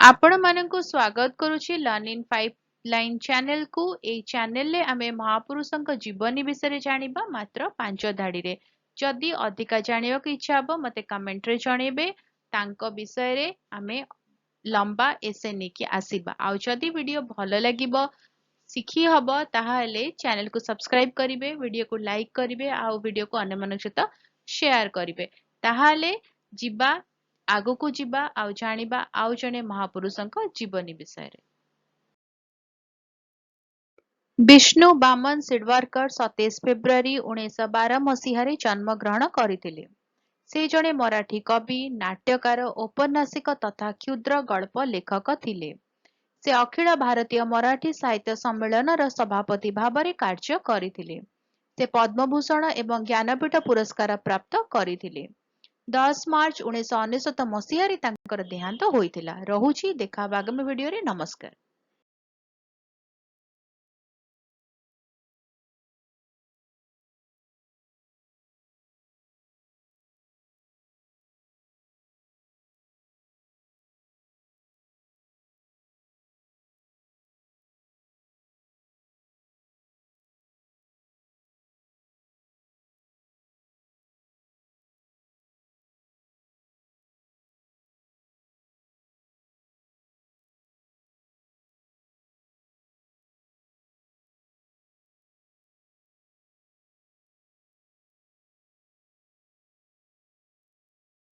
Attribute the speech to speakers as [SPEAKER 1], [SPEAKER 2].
[SPEAKER 1] आपण मानकु स्वागत करुछि learn in pipeline channel को। ए चैनल रे आमे महापुरुषंक जीवनी विषय जानिबा मात्र 5 धाड़ी रे। जदि अधिका जानिबा को इच्छा हबो मते कमेंट रे जणेबे। तांको विषय रे आमे लंबा एसे नेकी आसीबा। आउ जदि वीडियो भलो लागिबो सिखी हबो ताहाले चैनल को सब्सक्राइब करिवे, वीडियो को लाइक करिवे, आउ वीडियो को अन्य मनक सहित शेयर करिवे। ताहाले जिबा आगो को जिबा आउ जानिबा आउ जने महापुरुषंक जीवनी विषय रे। विष्णु बामन सिडवारकर 27 फेब्रुआरी 1912 मसीहारे जन्म ग्रहण करथिले। से जणे मराठी कवि, नाट्यकार, औपन्यासिक तथा क्षुद्र गल्प लेखक थिले। से अखिल भारतीय मराठी साहित्य सम्मेलन सभापति भाବରେ कार्य କରିଥିଲେ। से पद्मभूषण एवं ज्ञानपीठ पुरस्कार प्राप्त କରିଥିଲେ। 10 मार्च 1999 मसीहारे तांकर देहांत होइथिला। रहुछि देखा आगामी वीडियो रे। नमस्कार।